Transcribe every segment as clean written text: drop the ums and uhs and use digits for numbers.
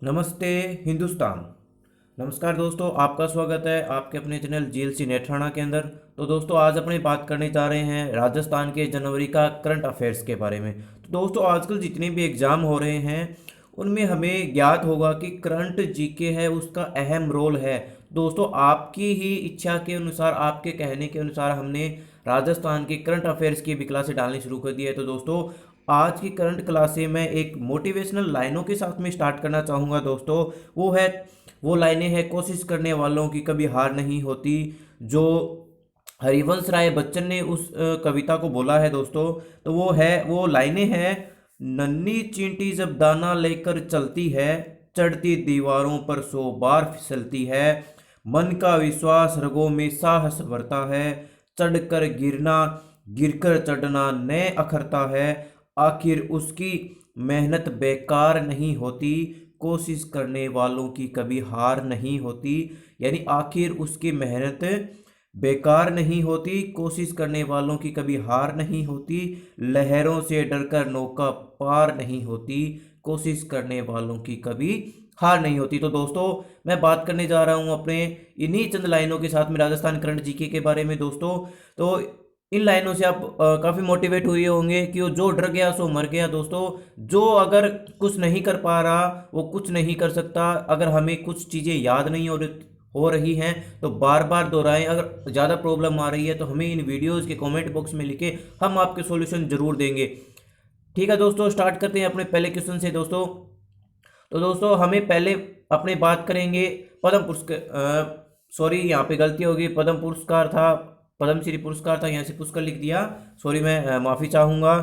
नमस्ते हिंदुस्तान। नमस्कार दोस्तों, आपका स्वागत है आपके अपने चैनल जीएलसी नेत्राणा के अंदर। तो दोस्तों आज अपनी बात करने जा रहे हैं राजस्थान के जनवरी का करंट अफेयर्स के बारे में। तो दोस्तों आजकल जितने भी एग्ज़ाम हो रहे हैं उनमें हमें ज्ञात होगा कि करंट जीके है उसका अहम रोल है। दोस्तों आपकी ही इच्छा के अनुसार, आपके कहने के अनुसार हमने राजस्थान के करंट अफेयर्स की भी क्लासें डालनी शुरू कर दी है। तो दोस्तों आज की करंट क्लासें मैं एक मोटिवेशनल लाइनों के साथ में स्टार्ट करना चाहूँगा दोस्तों। वो लाइनें हैं, कोशिश करने वालों की कभी हार नहीं होती, जो हरिवंश राय बच्चन ने उस कविता को बोला है दोस्तों। तो वो लाइनें हैं, नन्ही चींटी जब दाना लेकर चलती है, चढ़ती दीवारों पर 100 बार फिसलती है, मन का विश्वास रगों में साहस भरता है, चढ़कर गिरना गिरकर चढ़ना नए अखरता है, आखिर उसकी मेहनत बेकार नहीं होती, कोशिश करने वालों की कभी हार नहीं होती। यानी आखिर उसकी मेहनत बेकार नहीं होती, कोशिश करने वालों की कभी हार नहीं होती, लहरों से डरकर नौका पार नहीं होती, कोशिश करने वालों की कभी हार नहीं होती। तो दोस्तों मैं बात करने जा रहा हूं अपने इन्हीं चंद लाइनों के साथ में राजस्थान करंट जीके के बारे में दोस्तों। तो इन लाइनों से आप काफ़ी मोटिवेट हुए होंगे कि वो जो डर गया सो मर गया दोस्तों। जो अगर कुछ नहीं कर पा रहा वो कुछ नहीं कर सकता। अगर हमें कुछ चीज़ें याद नहीं हो रही हैं तो बार बार दोहराएं। अगर ज़्यादा प्रॉब्लम आ रही है तो हमें इन वीडियोज़ के कमेंट बॉक्स में लिखे, हम आपके सॉल्यूशन ज़रूर देंगे। ठीक है दोस्तों, स्टार्ट करते हैं अपने पहले क्वेश्चन से दोस्तों। तो दोस्तों हमें पहले अपने बात करेंगे पद्म पुरस्कार, सॉरी यहाँ पे गलती होगी, पद्म पुरस्कार था, पद्मश्री पुरस्कार था, यहाँ से पुरस्कार लिख दिया, सॉरी, मैं माफ़ी चाहूँगा।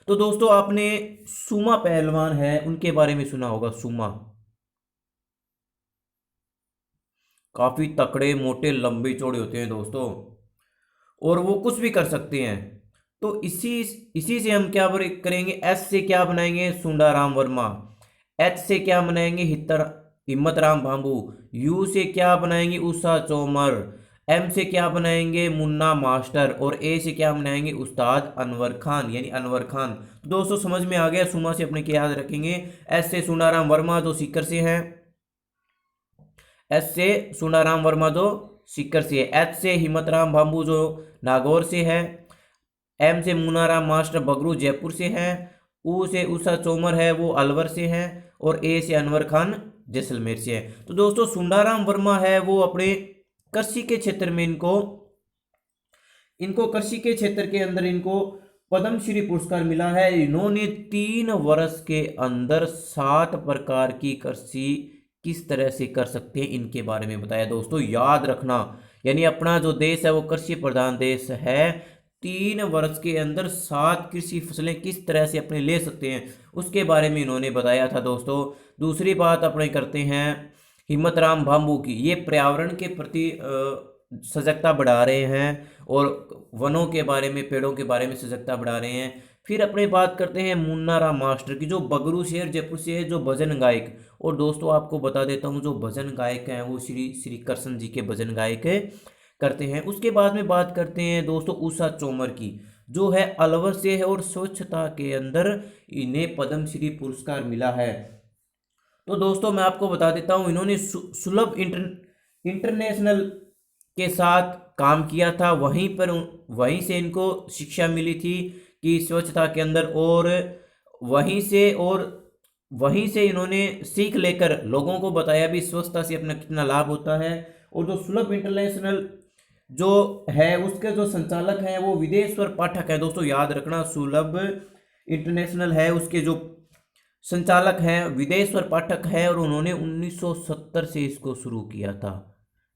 तो दोस्तों आपने सुमा पहलवान है उनके बारे में सुना होगा। सुमा काफ़ी तकड़े, मोटे, लंबे चौड़े होते हैं दोस्तों, और वो कुछ भी कर सकते हैं। तो इसी इसी से हम क्या करेंगे, एस से क्या बनाएंगे, सुंडाराम वर्मा। एच से क्या बनाएंगे, हिम्मत राम भांबू। यू से क्या बनाएंगे, उषा चोमर। एम से क्या बनाएंगे, मुन्ना मास्टर। और ए से क्या बनाएंगे, उस्ताद अनवर खान, यानी अनवर खान। तो दोस्तों समझ में आ गया, सुमा से अपने क्या याद रखेंगे। एस से सुंडाराम वर्मा जो सीकर से हैं, एस से सुंडाराम वर्मा जो सीकर से है। एच से हिम्मत राम भांबू जो नागौर से है। एम से मुनाराम मास्टर बगरू जयपुर से हैं। ऊ से उषा चोमर है वो अलवर से हैं। और ए से अनवर खान जैसलमेर से है। तो दोस्तों सुंडाराम वर्मा है वो अपने कृषि के क्षेत्र में इनको इनको कृषि के क्षेत्र के अंदर इनको पद्मश्री पुरस्कार मिला है। इन्होंने 3 वर्ष के अंदर 7 प्रकार की कृषि किस तरह से कर सकते हैं इनके बारे में बताया दोस्तों। याद रखना, यानी अपना जो देश है वो कृषि प्रधान देश है। 3 वर्ष के अंदर 7 कृषि फसलें किस तरह से अपने ले सकते हैं उसके बारे में इन्होंने बताया था दोस्तों। दूसरी बात अपने करते हैं हिम्मत राम भांबू की। ये पर्यावरण के प्रति सजगता बढ़ा रहे हैं और वनों के बारे में, पेड़ों के बारे में सजगता बढ़ा रहे हैं। फिर अपने बात करते हैं मुन्ना राम मास्टर की, जो बगरू शहर जयपुर से है, जो भजन गायक। और दोस्तों आपको बता देता हूँ, जो भजन गायक हैं वो श्री श्री कृष्ण जी के भजन गायक करते हैं। उसके बाद में बात करते हैं दोस्तों उषा चोमर की, जो है अलवर से है और स्वच्छता के अंदर इन्हें पद्मश्री पुरस्कार मिला है। तो दोस्तों मैं आपको बता देता हूँ, इन्होंने सुलभ इंटरनेशनल के साथ काम किया था। वहीं से इनको शिक्षा मिली थी कि स्वच्छता के अंदर, और वहीं से और वहीं से इन्होंने सीख लेकर लोगों को बताया भी स्वच्छता से अपना कितना लाभ होता है। और जो सुलभ इंटरनेशनल जो है उसके जो संचालक हैं वो विदेश्वर पाठक है दोस्तों। याद रखना, सुलभ इंटरनेशनल है उसके जो संचालक हैं विदेश्वर पाठक है, और उन्होंने 1970 से इसको शुरू किया था।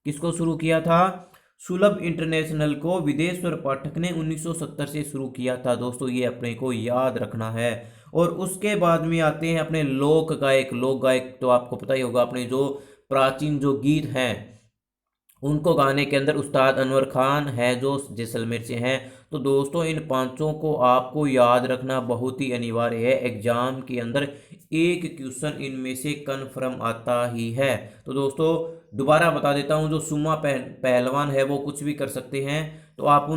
किसको शुरू किया था, सुलभ इंटरनेशनल को विदेश्वर पाठक ने 1970 से शुरू किया था दोस्तों। ये अपने को याद रखना है। और उसके बाद में आते हैं अपने लोक गायक तो आपको पता ही होगा, अपने जो प्राचीन जो गीत हैं उनको गाने के अंदर उस्ताद अनवर खान है जो जैसलमेर से हैं। तो दोस्तों इन पांचों को आपको याद रखना बहुत ही अनिवार्य है। एग्जाम के अंदर एक क्वेश्चन इनमें से कन्फर्म आता ही है। तो दोस्तों दोबारा बता देता हूं, जो सुमा पहलवान है वो कुछ भी कर सकते हैं। तो आप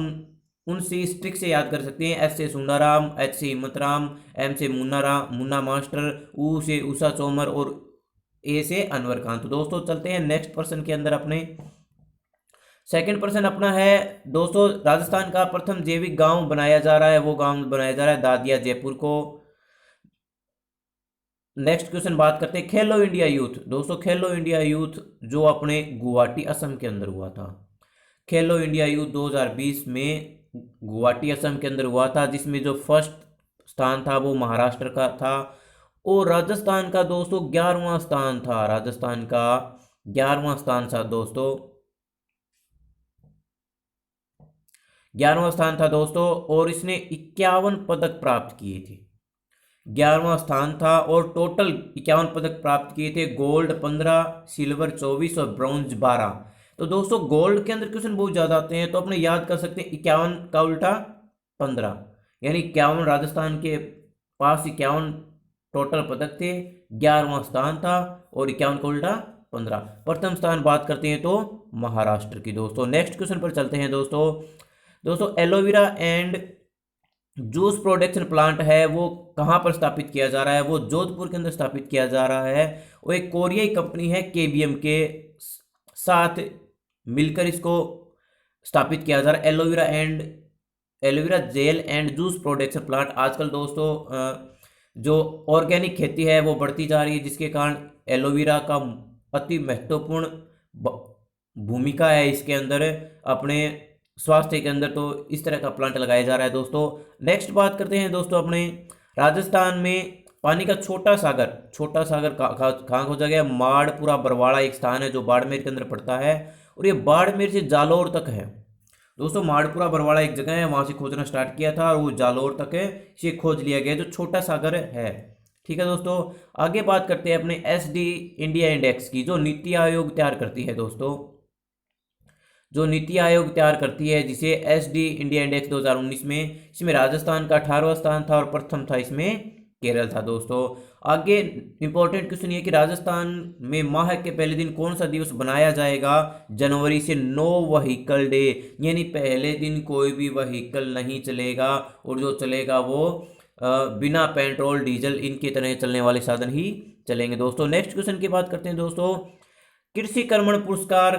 उनसे इस ट्रिक से याद कर सकते हैं। एस से सुंदराम, एच से हिम्मत राम, एम से मुन्ना मास्टर, ऊ से उषा चोमर, और ए से अनवर खान। तो दोस्तों चलते हैं नेक्स्ट पर्सन के अंदर अपने। सेकंड पर्सन अपना है दोस्तों, राजस्थान का प्रथम जैविक गांव बनाया जा रहा है, वो गांव बनाया जा रहा है दादिया जयपुर को। नेक्स्ट क्वेश्चन बात करते हैं खेलो इंडिया यूथ। दोस्तों खेलो इंडिया यूथ जो अपने गुवाहाटी असम के अंदर हुआ था, खेलो इंडिया यूथ 2020 में गुवाहाटी असम के अंदर हुआ था, जिसमें जो फर्स्ट स्थान था वो महाराष्ट्र का था और राजस्थान का दोस्तों 11वां स्थान था। राजस्थान का 11वां स्थान था दोस्तों, 11वां स्थान था दोस्तों, और इसने 51 पदक प्राप्त किए थे। 11वां स्थान था और टोटल 51 पदक प्राप्त किए थे, गोल्ड 15, सिल्वर 24 और ब्रॉन्ज 12। तो दोस्तों गोल्ड के अंदर क्वेश्चन बहुत ज़्यादा आते हैं, तो अपने याद कर सकते हैं 51 का उल्टा 15, यानी 51 राजस्थान के पास 51 टोटल पदक थे, 11वां स्थान था और 51 का उल्टा 15। प्रथम स्थान बात करते हैं तो महाराष्ट्र की। दोस्तों नेक्स्ट क्वेश्चन पर चलते हैं दोस्तों। दोस्तों aloe vera and juice production plant है वो कहाँ पर स्थापित किया जा रहा है, वो जोधपुर के अंदर स्थापित किया जा रहा है। वो एक कोरियाई कंपनी है केबीएम के साथ मिलकर इसको स्थापित किया जा रहा है। Aloe vera gel and juice production plant. आजकल दोस्तों जो ऑर्गेनिक खेती है वो बढ़ती जा रही है, जिसके कारण एलोवेरा का अति महत्वपूर्ण भूमिका है इसके अंदर अपने स्वास्थ्य के अंदर। तो इस तरह का प्लांट लगाया जा रहा है दोस्तों। नेक्स्ट बात करते हैं दोस्तों अपने राजस्थान में पानी का छोटा सागर कहाँ खोजा गया, माड़पुरा बरवाड़ा एक स्थान है जो बाड़मेर के अंदर पड़ता है और ये बाड़मेर से जालौर तक है दोस्तों। माड़पुरा बरवाड़ा एक जगह है, वहां से खोजना स्टार्ट किया था और वो जालौर तक है, इसे खोज लिया गया जो छोटा सागर है। ठीक है दोस्तों, आगे बात करते हैं अपने SD इंडिया इंडेक्स की, जो नीति आयोग तैयार करती है दोस्तों, जो नीति आयोग तैयार करती है, जिसे SD इंडिया इंडेक्स 2019 में, इसमें राजस्थान का 18वां स्थान था और प्रथम था इसमें केरल था दोस्तों। आगे इंपॉर्टेंट क्वेश्चन ये कि राजस्थान में माह के पहले दिन कौन सा दिवस बनाया जाएगा, जनवरी से नो व्हीकल डे, यानी पहले दिन कोई भी व्हीकल नहीं चलेगा और जो चलेगा वो बिना पेट्रोल डीजल इनके तरह चलने वाले साधन ही चलेंगे दोस्तों। नेक्स्ट क्वेश्चन की बात करते हैं दोस्तों। कृषि कर्मण पुरस्कार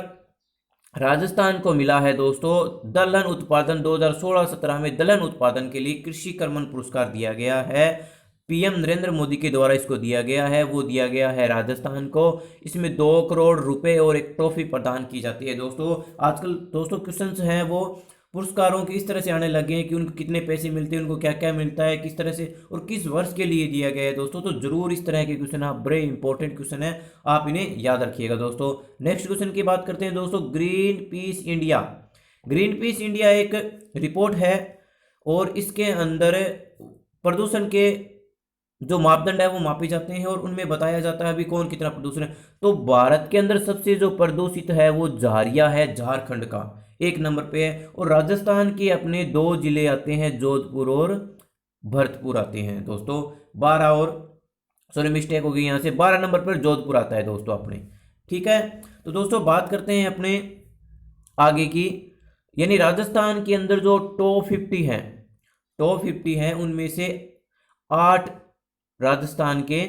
राजस्थान को मिला है दोस्तों, दलहन उत्पादन 2016-17 में दलहन उत्पादन के लिए कृषि कर्मण पुरस्कार दिया गया है। PM नरेंद्र मोदी के द्वारा इसको दिया गया है, वो दिया गया है राजस्थान को। इसमें 2 करोड़ रुपए और एक ट्रॉफी प्रदान की जाती है दोस्तों। आजकल दोस्तों क्वेश्चंस हैं वो पुरस्कारों की इस तरह से आने लगे हैं कि उनको कितने पैसे मिलते हैं, उनको क्या क्या मिलता है, किस तरह से और किस वर्ष के लिए दिया गया है दोस्तों। तो जरूर इस तरह के क्वेश्चन आप, बड़े इंपॉर्टेंट क्वेश्चन है, आप इन्हें याद रखिएगा दोस्तों। नेक्स्ट क्वेश्चन की बात करते हैं दोस्तों। ग्रीन पीस इंडिया एक रिपोर्ट है और इसके अंदर प्रदूषण के जो मापदंड है वो मापे जाते हैं और उनमें बताया जाता है अभी कौन कितना प्रदूषण है। तो भारत के अंदर सबसे जो प्रदूषित है वो झारिया है, झारखंड का 1 नंबर पे है, और राजस्थान के अपने 2 जिले आते हैं, जोधपुर और भरतपुर आते हैं दोस्तों। 12 और सॉरी मिस्टेक हो गई, यहाँ से 12 नंबर पर जोधपुर आता है दोस्तों अपने। ठीक है, तो दोस्तों बात करते हैं अपने आगे की, यानी राजस्थान के अंदर जो टॉप 50 हैं उनमें से 8 राजस्थान के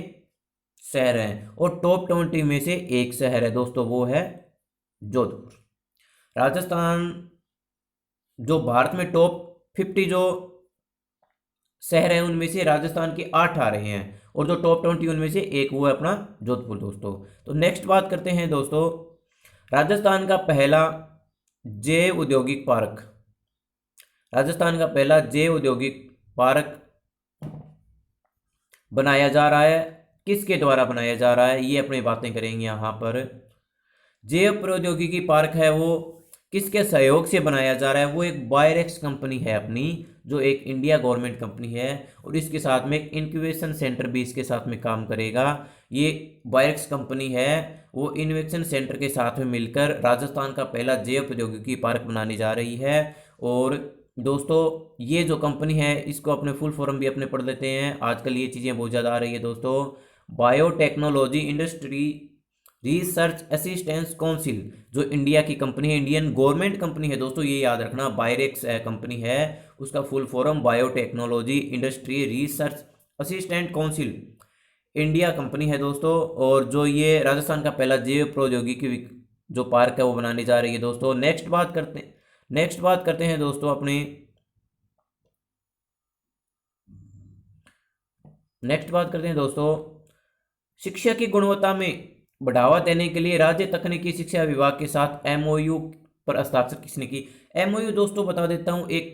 शहर हैं और टॉप 20 में से एक शहर है दोस्तों, वो है जोधपुर। राजस्थान जो भारत में टॉप 50 जो शहर हैं उनमें से राजस्थान के 8 आ रहे हैं और जो टॉप 20 उनमें से एक वो है अपना जोधपुर दोस्तों। तो नेक्स्ट बात करते हैं दोस्तों, राजस्थान का पहला जैव औद्योगिक पार्क, राजस्थान का पहला जैव औद्योगिक पार्क बनाया जा रहा है, किसके द्वारा बनाया जा रहा है, ये अपनी बातें करेंगे यहाँ पर। जैव प्रौद्योगिकी पार्क है वो किसके सहयोग से बनाया जा रहा है, वो एक बायरेक्स कंपनी है अपनी, जो एक इंडिया गवर्नमेंट कंपनी है और इसके साथ में एक इंक्यूबेशन सेंटर भी इसके साथ में काम करेगा। ये बायरेक्स कंपनी है, वो इन्वेक्शन सेंटर के साथ में मिलकर राजस्थान का पहला जैव प्रौद्योगिकी पार्क बनाने जा रही है। और दोस्तों ये जो कंपनी है इसको अपने फुल फॉर्म भी अपने पढ़ लेते हैं, आजकल ये चीज़ें बहुत ज़्यादा आ रही है दोस्तों। Biotechnology industry research assistance council, जो इंडिया की कंपनी है, इंडियन गवर्नमेंट कंपनी है दोस्तों, ये याद रखना, बायरेक्स कंपनी है, उसका full form biotechnology industry research assistant council. India company है दोस्तों, और जो ये राजस्थान का पहला जैव प्रौद्योगिकी जो पार्क है वो बनाने जा रही है दोस्तों। नेक्स्ट बात करते हैं दोस्तों अपनी नेक्स्ट बात करते हैं दोस्तों शिक्षा की गुणवत्ता में बढ़ावा देने के लिए राज्य तकनीकी शिक्षा विभाग के साथ एमओयू पर हस्ताक्षर किसने की। एमओयू दोस्तों बता देता हूँ, एक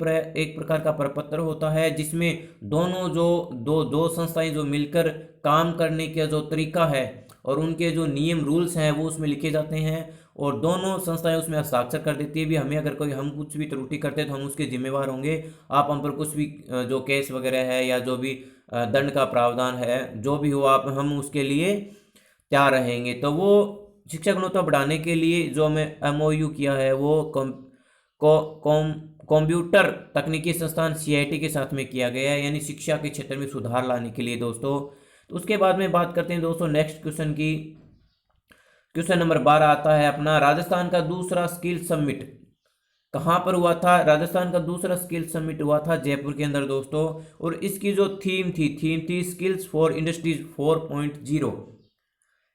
प्रकार का प्रपत्र होता है जिसमें दोनों जो दो संस्थाएं जो मिलकर काम करने का जो तरीका है और उनके जो नियम रूल्स हैं वो उसमें लिखे जाते हैं, और दोनों संस्थाएं उसमें हस्ताक्षर कर देती है। भी हमें अगर कोई हम कुछ भी त्रुटि करते हैं तो हम उसके जिम्मेवार होंगे। आप हम पर कुछ भी जो केस वगैरह है या जो भी दंड का प्रावधान है जो भी हो, आप हम उसके लिए तैयार रहेंगे। तो वो शिक्षा गुणवत्ता बढ़ाने के लिए जो हमें एमओयू किया है वो कंप्यूटर तकनीकी संस्थान सीआईटी के साथ में किया गया है, यानी शिक्षा के क्षेत्र में सुधार लाने के लिए दोस्तों। तो उसके बाद में बात करते हैं दोस्तों नेक्स्ट क्वेश्चन की। क्वेश्चन नंबर 12 आता है अपना, राजस्थान का दूसरा स्किल समिट कहाँ पर हुआ था। राजस्थान का दूसरा स्किल समिट हुआ था जयपुर के अंदर दोस्तों, और इसकी जो थीम थी स्किल्स फॉर इंडस्ट्रीज 4.0।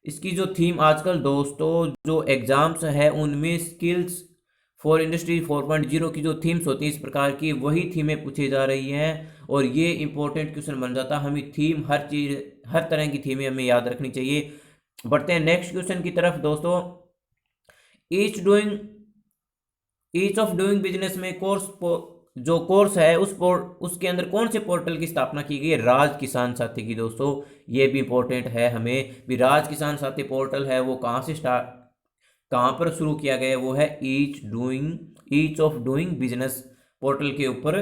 इसकी जो थीम आजकल दोस्तों जो एग्जाम्स है उनमें स्किल्स फॉर इंडस्ट्री 4.0 की जो थीम्स होती हैं इस प्रकार की, वही थीमें पूछी जा रही हैं, और ये इंपॉर्टेंट क्वेश्चन बन जाता है। हमें थीम हर तरह की थीमें हमें याद रखनी चाहिए। बढ़ते हैं नेक्स्ट क्वेश्चन की तरफ दोस्तों। ईच ऑफ डूइंग बिजनेस में जो कोर्स है उसके अंदर कौन से पोर्टल की स्थापना की गई है। राज किसान साथी की दोस्तों, ये भी इंपॉर्टेंट है हमें भी। राज किसान साथी पोर्टल है वो कहाँ पर शुरू किया गया है, वो है each of doing business portal के ऊपर,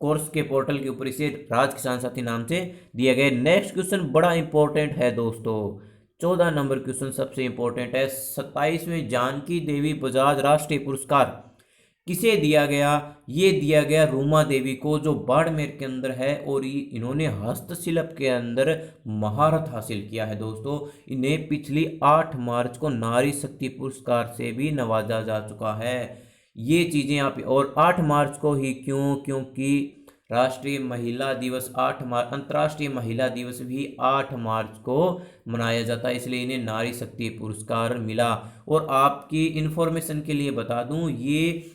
कोर्स के पोर्टल के ऊपर इसे राज किसान साथी नाम से दिया गया। नेक्स्ट क्वेश्चन बड़ा इंपॉर्टेंट है दोस्तों, 14 नंबर क्वेश्चन सबसे इंपॉर्टेंट है। 27वें जानकी देवी बजाज राष्ट्रीय पुरस्कार किसे दिया गया। ये दिया गया रूमा देवी को, जो बाड़मेर के अंदर है, और इन्होंने हस्तशिल्प के अंदर महारत हासिल किया है दोस्तों। इन्हें पिछली 8 मार्च को नारी शक्ति पुरस्कार से भी नवाजा जा चुका है। ये चीज़ें आप, और 8 मार्च को ही क्योंकि राष्ट्रीय महिला दिवस अंतर्राष्ट्रीय महिला दिवस भी 8 मार्च को मनाया जाता है, इसलिए इन्हें नारी शक्ति पुरस्कार मिला। और आपकी इंफॉर्मेशन के लिए बता दूं, ये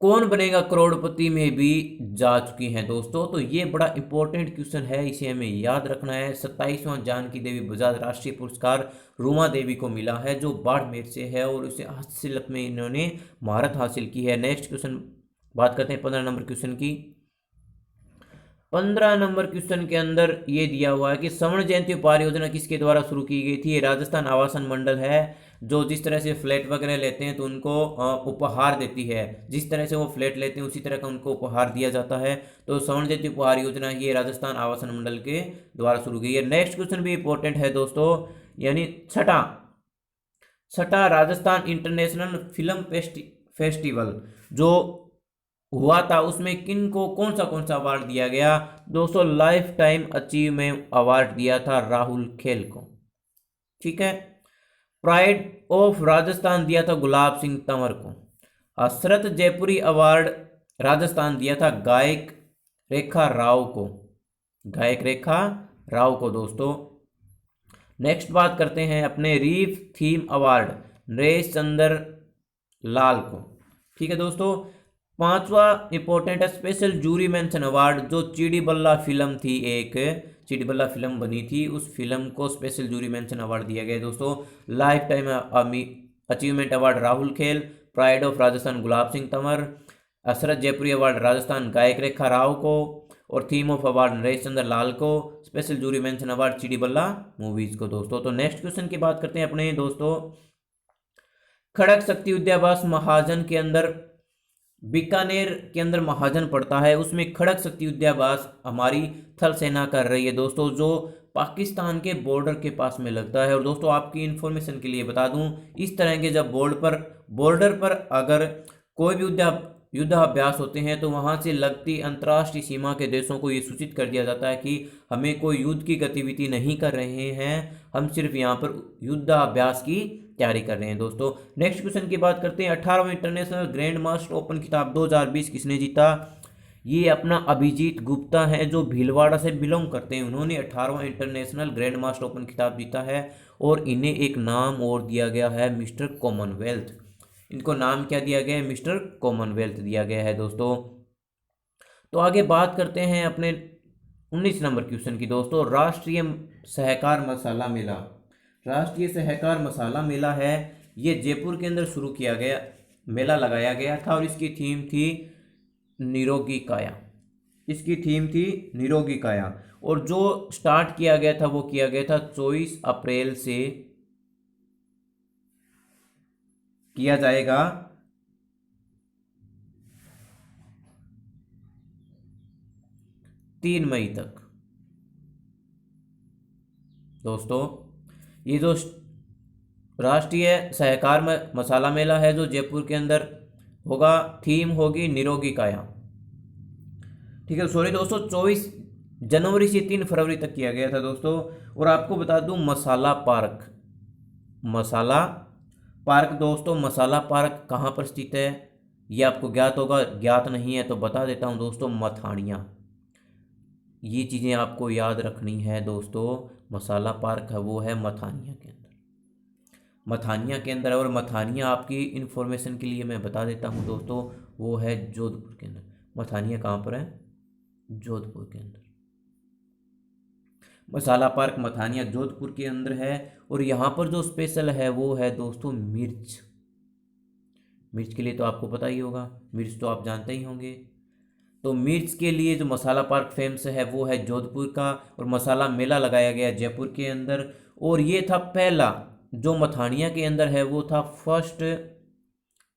कौन बनेगा करोड़पति में भी जा चुकी हैं दोस्तों। तो ये बड़ा इंपॉर्टेंट क्वेश्चन है, इसे हमें याद रखना है। 27वां जानकी देवी बजाज राष्ट्रीय पुरस्कार रूमा देवी को मिला है, जो बाड़मेर से है, और उसे हस्तशिल्प में इन्होंने महारत हासिल की है। नेक्स्ट क्वेश्चन बात करते हैं 15 नंबर क्वेश्चन की। 15 नंबर क्वेश्चन के अंदर ये दिया हुआ है कि स्वर्ण जयंती उपहार योजना किसके द्वारा शुरू की गई थी। ये राजस्थान आवासन मंडल है, जो जिस तरह से फ्लैट वगैरह लेते हैं तो उनको उपहार देती है, जिस तरह से वो फ्लैट लेते हैं उसी तरह का उनको उपहार दिया जाता है। तो स्वर्ण जयंती उपहार योजना ये राजस्थान आवासन मंडल के द्वारा शुरू की है। नेक्स्ट क्वेश्चन भी इंपॉर्टेंट है दोस्तों, यानी छठा राजस्थान इंटरनेशनल फिल्म फेस्टिवल जो हुआ था उसमें किन को कौन सा अवार्ड दिया गया दोस्तों। लाइफ टाइम अचीवमेंट अवार्ड दिया था राहुल खेल को, ठीक है। प्राइड ऑफ राजस्थान दिया था गुलाब सिंह तंवर को। हसरत जयपुरी अवार्ड राजस्थान दिया था गायक रेखा राव को दोस्तों। नेक्स्ट बात करते हैं अपने रीफ थीम अवार्ड नरेश चंद्र लाल को, ठीक है दोस्तों। 5वां इंपॉर्टेंट है स्पेशल जूरी मेंशन अवार्ड, जो चिड़ी बल्ला फिल्म थी, एक चिड़ी बल्ला फिल्म बनी थी, उस फिल्म को स्पेशल जूरी मेंशन अवार्ड दिया गया दोस्तों। Life time achievement award Rahul खेल, pride of Rajasthan Gulab Singh Tanwar, Hasrat Jaipuri award Rajasthan गायक रेखा राव को, और थीम ऑफ अवार्ड नरेश चंद्र लाल को, स्पेशल जूरी मेंशन अवार्ड चिड़ी बल्ला मूवीज को दोस्तों। तो नेक्स्ट क्वेश्चन की बात करते हैं अपने दोस्तों। खड़क शक्ति विद्याभ्यास महाजन के अंदर, बीकानेर के अंदर महाजन पड़ता है, उसमें खड़क शक्ति विद्याभ्यास हमारी थल सेना कर रही है दोस्तों, जो पाकिस्तान के बॉर्डर के पास में लगता है। और दोस्तों आपकी इन्फॉर्मेशन के लिए बता दूं, इस तरह के जब बॉर्डर पर अगर कोई भी युद्धाभ्यास होते हैं तो वहां से लगती अंतर्राष्ट्रीय सीमा के देशों को ये सूचित कर दिया जाता है कि हमें कोई युद्ध की गतिविधि नहीं कर रहे हैं, हम सिर्फ यहाँ पर युद्धाभ्यास की तैयारी कर रहे हैं दोस्तों। नेक्स्ट क्वेश्चन की बात करते हैं। 18वां इंटरनेशनल ग्रैंड मास्टर ओपन खिताब 2020 किसने जीता। ये अपना अभिजीत गुप्ता है जो भीलवाड़ा से बिलोंग करते हैं। उन्होंने 18वां इंटरनेशनल ग्रैंड मास्टर ओपन खिताब जीता है और इन्हें एक नाम और दिया गया है मिस्टर कॉमनवेल्थ। इनको नाम क्या दिया गया है? मिस्टर कॉमनवेल्थ दिया गया है दोस्तों। तो आगे बात करते हैं अपने 19 नंबर क्वेश्चन की दोस्तों। राष्ट्रीय सहकार मसाला मेला, राष्ट्रीय सहकार मसाला मेला है, ये जयपुर के अंदर शुरू किया गया, मेला लगाया गया था और इसकी थीम थी निरोगी काया। इसकी थीम थी निरोगी काया और जो स्टार्ट किया गया था वो किया गया था 24 अप्रैल से किया जाएगा 3 मई तक। दोस्तों ये जो राष्ट्रीय सहकार मसाला मेला है जो जयपुर के अंदर होगा, थीम होगी निरोगी काया। ठीक है, सॉरी दोस्तों, 24 जनवरी से 3 फरवरी तक किया गया था दोस्तों। और आपको बता दूं मसाला पार्क, मसाला पार्क दोस्तों, मसाला पार्क कहाँ पर स्थित है ये आपको ज्ञात होगा, ज्ञात नहीं है तो बता देता हूँ दोस्तों, मथानिया। ये चीज़ें आपको याद रखनी है दोस्तों। मसाला पार्क है वो है मथानिया के अंदर, मथानिया के अंदर। और मथानिया आपकी इन्फॉर्मेशन के लिए मैं बता देता हूँ दोस्तों, वो है जोधपुर के अंदर। मथानिया कहाँ पर है? जोधपुर के अंदर। मसाला पार्क मथानिया जोधपुर के अंदर है। और यहाँ पर जो स्पेशल है वो है दोस्तों मिर्च। मिर्च के लिए तो आपको पता ही होगा, मिर्च तो आप जानते ही होंगे। तो मिर्च के लिए जो मसाला पार्क फेमस है वो है जोधपुर का। और मसाला मेला लगाया गया जयपुर के अंदर। और ये था पहला, जो मथानिया के अंदर है वो था फर्स्ट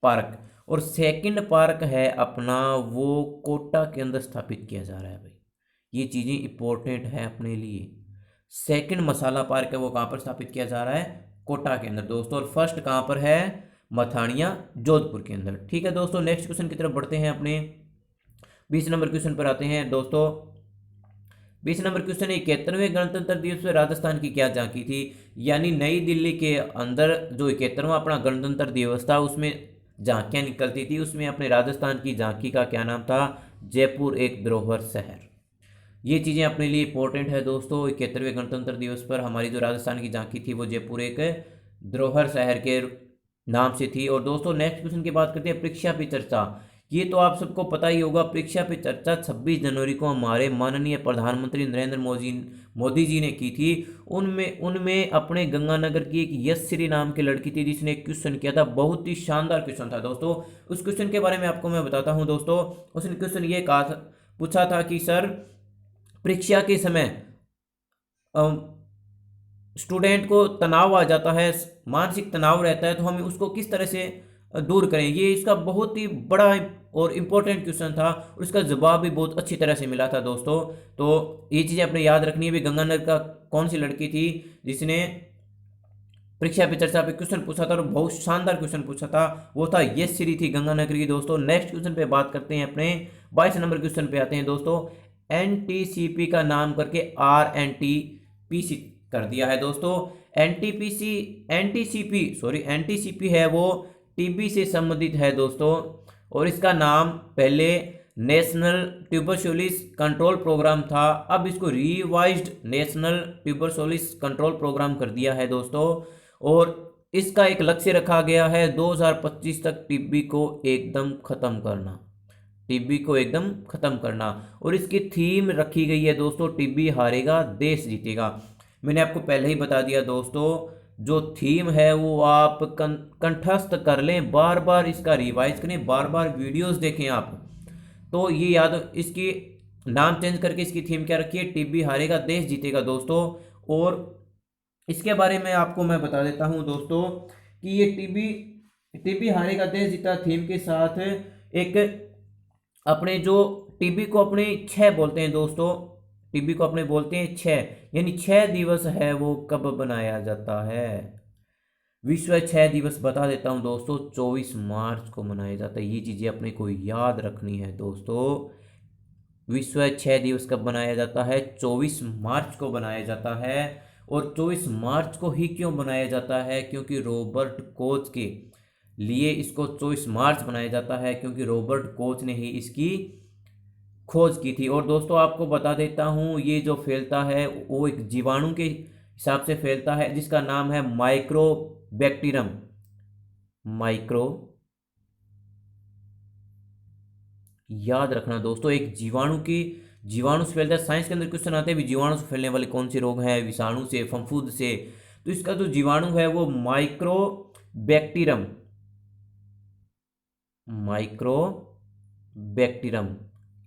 पार्क। और सेकंड पार्क है अपना वो कोटा के अंदर स्थापित किया जा रहा है भाई। ये चीज़ें इंपॉर्टेंट है अपने लिए। सेकंड मसाला पार्क है वो कहाँ पर स्थापित किया जा रहा है? कोटा के अंदर दोस्तों। और फर्स्ट कहाँ पर है? मथानिया जोधपुर के अंदर। ठीक है दोस्तों, नेक्स्ट क्वेश्चन की तरफ बढ़ते हैं। अपने 20 नंबर क्वेश्चन पर आते हैं दोस्तों। 20 नंबर क्वेश्चन, 71वें गणतंत्र दिवस में राजस्थान की क्या झांकी थी? यानी नई दिल्ली के अंदर जो 71वां अपना गणतंत्र दिवस था उसमें झांकियां निकलती थी, उसमें अपने राजस्थान की झांकी का क्या नाम था? जयपुर एक धरोहर शहर। ये चीज़ें अपने लिए इंपॉर्टेंट है दोस्तों। 71वें गणतंत्र दिवस पर हमारी जो राजस्थान की झांकी थी वो जयपुर एक धरोहर शहर के नाम से थी। और दोस्तों नेक्स्ट क्वेश्चन की बात करते हैं, परीक्षा पे चर्चा। ये तो आप सबको पता ही होगा, परीक्षा पे चर्चा 26 जनवरी को हमारे माननीय प्रधानमंत्री नरेंद्र मोदी जी ने की थी। उनमें उनमें अपने गंगानगर की एक यशश्री नाम की लड़की थी जिसने एक क्वेश्चन किया था, बहुत ही शानदार क्वेश्चन था दोस्तों। उस क्वेश्चन के बारे में आपको मैं बताता हूँ दोस्तों। उसने क्वेश्चन ये कहा था, पूछा था कि सर परीक्षा के समय स्टूडेंट को तनाव आ जाता है, मानसिक तनाव रहता है, तो हमें उसको किस तरह से दूर करें। ये इसका बहुत ही बड़ा और इम्पोर्टेंट क्वेश्चन था और इसका जवाब भी बहुत अच्छी तरह से मिला था दोस्तों। तो ये चीज़ें अपने याद रखनी है भी। गंगानगर का कौन सी लड़की थी जिसने परीक्षा पे चर्चा पे क्वेश्चन पूछा था और बहुत शानदार क्वेश्चन पूछा था? वो था यशश्री थी गंगानगर की दोस्तों। नेक्स्ट क्वेश्चन पे बात करते हैं, अपने 22 नंबर क्वेश्चन पे आते हैं दोस्तों। एनटीसीपी का नाम करके आरएनटीपीसी कर दिया है दोस्तों। एनटीसीपी है वो टीबी से संबंधित है दोस्तों। और इसका नाम पहले नेशनल ट्यूबरकुलोसिस कंट्रोल प्रोग्राम था, अब इसको revised national tuberculosis control programme कर दिया है दोस्तों। और इसका एक लक्ष्य रखा गया है 2025 तक टीबी को एकदम खत्म करना, टीबी को एकदम खत्म करना। और इसकी थीम रखी गई है दोस्तों, टीबी हारेगा देश जीतेगा। मैंने आपको पहले ही बता दिया दोस्तों, जो थीम है वो आप कंठस्थ कर लें, बार बार इसका रिवाइज करें, बार बार वीडियोस देखें आप, तो ये याद। इसकी नाम चेंज करके इसकी थीम क्या रखी है? टीबी हारेगा देश जीतेगा दोस्तों। और इसके बारे में आपको मैं बता देता हूं दोस्तों कि ये टीबी टीबी हारेगा देश जीता थीम के साथ एक अपने जो टीबी को अपने 6 बोलते हैं दोस्तों, टीबी को अपने बोलते हैं 6, यानी 6 दिवस है वो कब बनाया जाता है? विश्व 6 दिवस बता देता हूं दोस्तों, 24 मार्च को मनाया जाता है। ये चीज़ें अपने को याद रखनी है दोस्तों। विश्व 6 दिवस कब बनाया जाता है? 24 मार्च को बनाया जाता है। और 24 मार्च को ही क्यों बनाया जाता है? क्योंकि रॉबर्ट कोच के लिए इसको 24 मार्च बनाया जाता है, क्योंकि रॉबर्ट कोच ने ही इसकी खोज की थी। और दोस्तों आपको बता देता हूँ, ये जो फैलता है वो एक जीवाणु के हिसाब से फैलता है जिसका नाम है माइक्रोबैक्टीरियम। माइक्रो, याद रखना दोस्तों, एक जीवाणु से फैलता है। साइंस के अंदर क्वेश्चन आते हैं भी जीवाणु से फैलने वाले कौन से रोग हैं, विषाणु से, फफूंद से। तो इसका जो जीवाणु है वो माइक्रोबैक्टीरियम, माइक्रोबैक्टीरियम,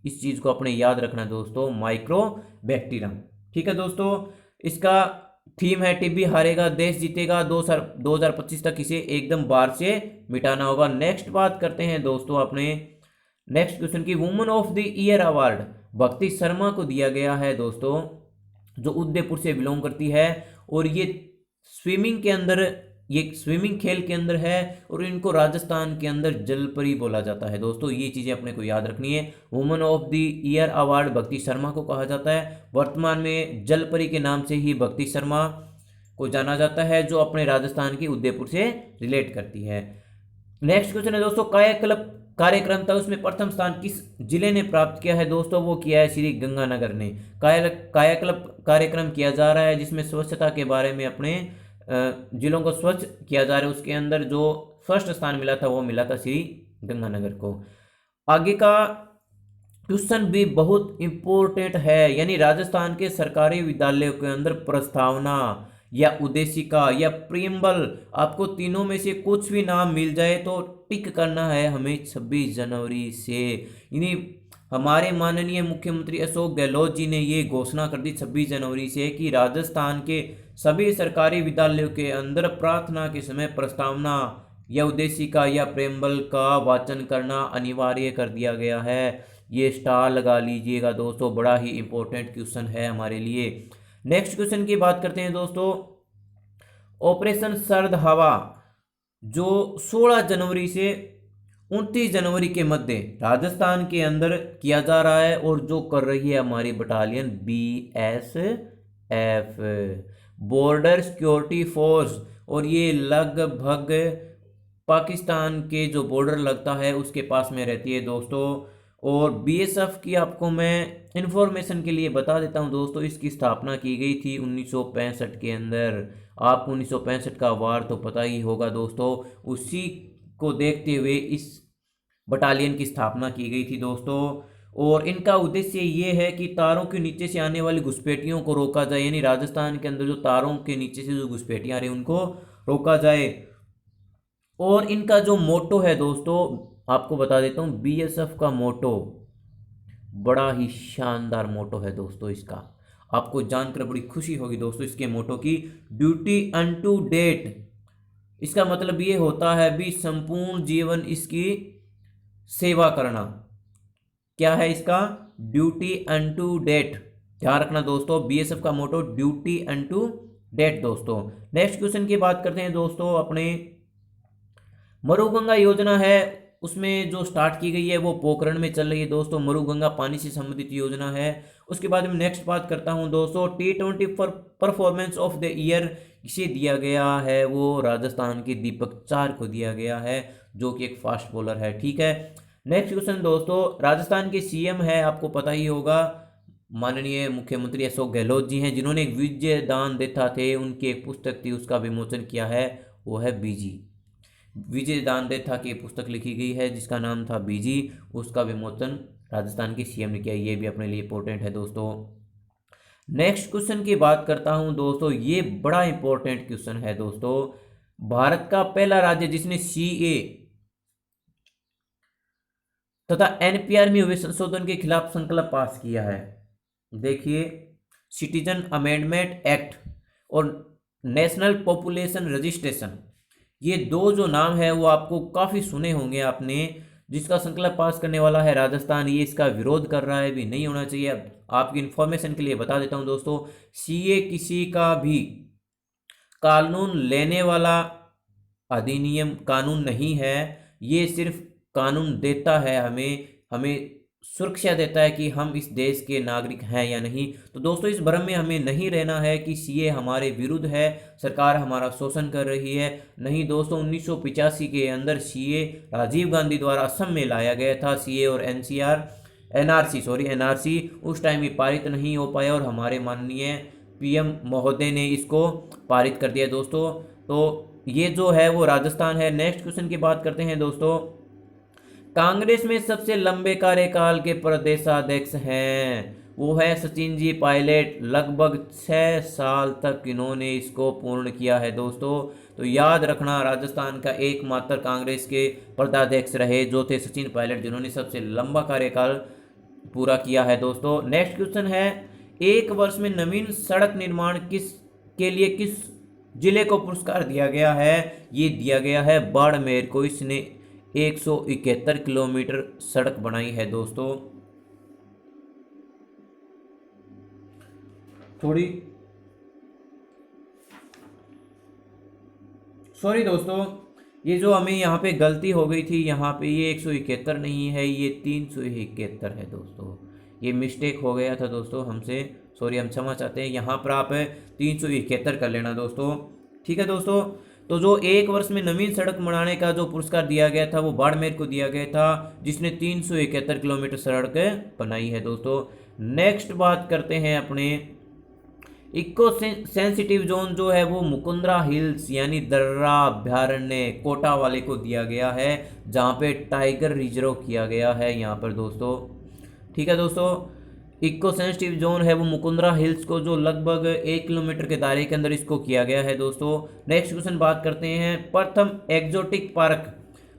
इस चीज को अपने याद रखना दोस्तों, माइक्रोबैक्टीरियम। ठीक है दोस्तों, इसका थीम है टीबी हारेगा देश जीतेगा। 2025 तक इसे एकदम बाहर से मिटाना होगा। नेक्स्ट बात करते हैं दोस्तों अपने नेक्स्ट क्वेश्चन की। Woman of the year award भक्ति शर्मा को दिया गया है दोस्तों, जो उदयपुर से बिलोंग करती है। और ये स्विमिंग के अंदर, ये स्विमिंग खेल के अंदर है, और इनको राजस्थान के अंदर जलपरी बोला जाता है दोस्तों। ये चीज़ें अपने को याद रखनी है। Woman of the year award भक्ति शर्मा को कहा जाता है। वर्तमान में जलपरी के नाम से ही भक्ति शर्मा को जाना जाता है, जो अपने राजस्थान की उदयपुर से रिलेट करती है। नेक्स्ट क्वेश्चन है दोस्तों, कायाकल्प कार्यक्रम था उसमें प्रथम स्थान किस जिले ने प्राप्त किया है दोस्तों? वो किया है श्री गंगानगर ने। कायाकल्प कार्यक्रम किया जा रहा है जिसमें स्वच्छता के बारे में अपने जिलों को स्वच्छ किया जा रहा है। उसके अंदर जो फर्स्ट स्थान मिला था वो मिला था श्री गंगानगर को। आगे का क्वेश्चन भी बहुत इंपॉर्टेंट है, यानी राजस्थान के सरकारी विद्यालयों के अंदर प्रस्तावना या उद्देशिका या प्रियम्बल, आपको तीनों में से कुछ भी नाम मिल जाए तो टिक करना है हमें 26 जनवरी से। यानी हमारे माननीय मुख्यमंत्री अशोक गहलोत जी ने ये घोषणा कर दी 26 जनवरी से कि राजस्थान के सभी सरकारी विद्यालयों के अंदर प्रार्थना के समय प्रस्तावना या उद्देशिका या प्रेमबल का वाचन करना अनिवार्य कर दिया गया है। ये स्टार लगा लीजिएगा दोस्तों, बड़ा ही इंपॉर्टेंट क्वेश्चन है हमारे लिए। नेक्स्ट क्वेश्चन की बात करते हैं दोस्तों, ऑपरेशन सर्द हवा जो 16 जनवरी से 29 जनवरी के मध्य राजस्थान के अंदर किया जा रहा है, और जो कर रही है हमारी battalion BSF, border security force. और ये लगभग पाकिस्तान के जो बॉर्डर लगता है उसके पास में रहती है दोस्तों। और BSF की आपको मैं इन्फॉर्मेशन के लिए बता देता हूं दोस्तों, इसकी स्थापना की गई थी 1965 के अंदर। आपको 1965 का वार तो पता ही होगा दोस्तों, उसी को देखते हुए इस बटालियन की स्थापना की गई थी दोस्तों। और इनका उद्देश्य ये है कि तारों के नीचे से आने वाली घुसपैठियों को रोका जाए, यानी राजस्थान के अंदर जो तारों के नीचे से जो घुसपैठियां आ रही उनको रोका जाए। और इनका जो मोटो है दोस्तों, आपको बता देता हूं, BSF का मोटो बड़ा ही शानदार मोटो है दोस्तों। इसका आपको जानकर बड़ी खुशी होगी दोस्तों, इसके मोटो की, ड्यूटी अनटू डेट। इसका मतलब ये होता है भी संपूर्ण जीवन इसकी सेवा करना। क्या है इसका? Duty unto death. ध्यान रखना दोस्तों, BSF का मोटो ड्यूटी अनटू डेट दोस्तों। नेक्स्ट क्वेश्चन की बात करते हैं दोस्तों, अपने मरुगंगा योजना है उसमें जो स्टार्ट की गई है वो पोखरण में चल रही है दोस्तों। मरुगंगा पानी से संबंधित योजना है। उसके बाद में नेक्स्ट बात करता हूं दोस्तों, T20 performance of the year किसे दिया गया है? वो राजस्थान के दीपक चार को दिया गया है, जो कि एक फास्ट बॉलर है। ठीक है, नेक्स्ट क्वेश्चन दोस्तों, राजस्थान के CM है, आपको पता ही होगा, माननीय मुख्यमंत्री अशोक गहलोत जी हैं, जिन्होंने एक विजय दान देता थे, उनकी एक पुस्तक थी, उसका विमोचन किया है, वो है बीजी। विजय दान देथा की पुस्तक लिखी गई है जिसका नाम था बीजी, उसका विमोचन राजस्थान के CM ने किया। ये भी अपने लिए इंपॉर्टेंट है दोस्तों। नेक्स्ट क्वेश्चन की बात करता हूं दोस्तों, ये बड़ा इंपॉर्टेंट क्वेश्चन है दोस्तों। भारत का पहला राज्य जिसने CA तथा NPR में हुए संशोधन के खिलाफ संकल्प पास किया है। देखिए, सिटीजन अमेंडमेंट एक्ट और नेशनल पॉपुलेशन रजिस्ट्रेशन, ये दो जो नाम है वो आपको काफ़ी सुने होंगे आपने, जिसका संकल्प पास करने वाला है राजस्थान। ये इसका विरोध कर रहा है, भी नहीं होना चाहिए। अब आपकी इन्फॉर्मेशन के लिए बता देता हूं दोस्तों, CA किसी का भी कानून लेने वाला अधिनियम कानून नहीं है, ये सिर्फ कानून देता है हमें सुरक्षा देता है कि हम इस देश के नागरिक हैं या नहीं। तो दोस्तों इस भ्रम में हमें नहीं रहना है कि CA हमारे विरुद्ध है, सरकार हमारा शोषण कर रही है। नहीं दोस्तों, 1985 के अंदर CA राजीव गांधी द्वारा असम में लाया गया था, CA और एनआरसी उस टाइम ये पारित नहीं हो पाया और हमारे माननीय पीएम महोदय ने इसको पारित कर दिया दोस्तों। तो ये जो है वो राजस्थान है। नेक्स्ट क्वेश्चन की बात करते हैं दोस्तों। कांग्रेस में सबसे लंबे कार्यकाल के प्रदेशाध्यक्ष हैं, वो है सचिन जी पायलट। लगभग 6 साल तक इन्होंने इसको पूर्ण किया है दोस्तों। तो याद रखना, राजस्थान का एकमात्र कांग्रेस के प्रदेशाध्यक्ष रहे जो थे सचिन पायलट, जिन्होंने सबसे लंबा कार्यकाल पूरा किया है दोस्तों। नेक्स्ट क्वेश्चन है, एक वर्ष में नवीन सड़क निर्माण किस जिले को पुरस्कार दिया गया है? ये दिया गया है बाड़मेर को। इसने 171 किलोमीटर सड़क बनाई है दोस्तों। थोड़ी सॉरी दोस्तों, ये जो हमें यहाँ पे गलती हो गई थी, यहाँ पे ये 171 नहीं है, ये 371 है दोस्तों। ये मिस्टेक हो गया था दोस्तों हमसे, सॉरी, हम क्षमा चाहते हैं। यहाँ पर आप 371 कर लेना दोस्तों, ठीक है दोस्तों। तो जो एक वर्ष में नवीन सड़क बनाने का जो पुरस्कार दिया गया था वो बाड़मेर को दिया गया था, जिसने 371 किलोमीटर सड़क बनाई है दोस्तों। नेक्स्ट बात करते हैं अपने इको सेंसिटिव जोन जो है वो मुकुंदरा हिल्स यानी दर्रा अभ्यारण्य कोटा वाले को दिया गया है, जहाँ पे टाइगर रिजर्व किया गया है यहाँ पर दोस्तों, ठीक है दोस्तों। इको सेंसिटिव जोन है वो मुकुंदरा हिल्स को, जो लगभग 1 किलोमीटर के दायरे के अंदर इसको किया गया है दोस्तों। नेक्स्ट क्वेश्चन बात करते हैं, प्रथम एग्जोटिक पार्क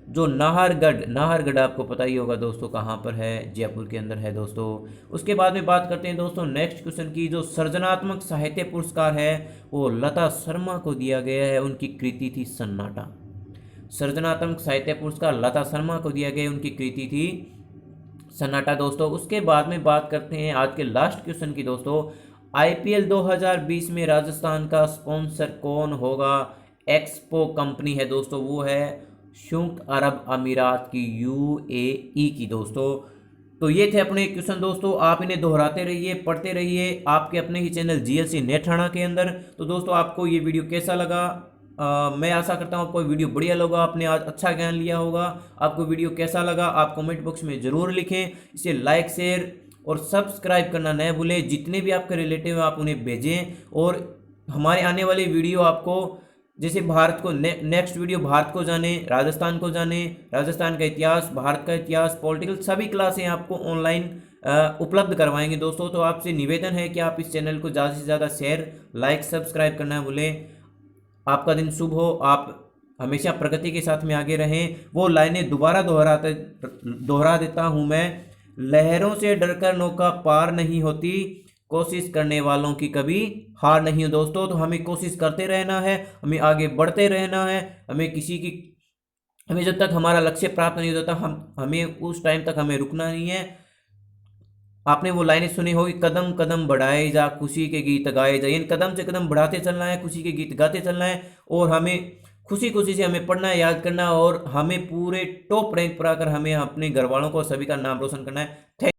जो नाहरगढ़ आपको पता ही होगा दोस्तों कहाँ पर है, जयपुर के अंदर है दोस्तों। उसके बाद में बात करते हैं दोस्तों नेक्स्ट क्वेश्चन की, जो सृजनात्मक साहित्य पुरस्कार है वो लता शर्मा को दिया गया है, उनकी कृति थी सन्नाटा। सृजनात्मक साहित्य पुरस्कार लता शर्मा को दिया गया, उनकी कृति थी सन्नाटा दोस्तों। उसके बाद में बात करते हैं आज के लास्ट क्वेश्चन की दोस्तों, आईपीएल 2020 में राजस्थान का स्पॉन्सर कौन होगा? एक्सपो कंपनी है दोस्तों, वो है संयुक्त अरब अमीरात की यूएई की दोस्तों। तो ये थे अपने क्वेश्चन दोस्तों, आप इन्हें दोहराते रहिए, पढ़ते रहिए आपके अपने ही चैनल जीएलसी नेठाणा के अंदर। तो दोस्तों आपको ये वीडियो कैसा लगा? मैं आशा करता हूँ आपको वीडियो बढ़िया लगा, आपने आज अच्छा ज्ञान लिया होगा। आपको वीडियो कैसा लगा आप कमेंट बॉक्स में ज़रूर लिखें। इसे लाइक शेयर और सब्सक्राइब करना न भूलें। जितने भी आपके रिलेटिव हैं आप उन्हें भेजें, और हमारे आने वाली वीडियो आपको जैसे भारत को नेक्स्ट वीडियो भारत को जाने, राजस्थान को जाने, राजस्थान का इतिहास, भारत का इतिहास, पॉलिटिकल सभी क्लासें आपको ऑनलाइन उपलब्ध करवाएंगे दोस्तों। तो आपसे निवेदन है कि आप इस चैनल को ज़्यादा से ज़्यादा शेयर लाइक सब्सक्राइब करना भूलें। आपका दिन शुभ हो, आप हमेशा प्रगति के साथ में आगे रहें। वो लाइनें दोबारा दोहरा देता हूँ मैं, लहरों से डरकर नौका पार नहीं होती, कोशिश करने वालों की कभी हार नहीं हो दोस्तों। तो हमें कोशिश करते रहना है, हमें आगे बढ़ते रहना है। हमें जब तक हमारा लक्ष्य प्राप्त नहीं होता हमें उस टाइम तक हमें रुकना नहीं है। आपने वो लाइनें सुनी होगी, कदम कदम बढ़ाए जा खुशी के गीत गाए जा, यानी कदम से कदम बढ़ाते चलना है, खुशी के गीत गाते चलना है, और हमें खुशी खुशी से हमें पढ़ना है, याद करना है, और हमें पूरे टॉप रैंक पर आकर हमें अपने घर वालों को सभी का नाम रोशन करना है।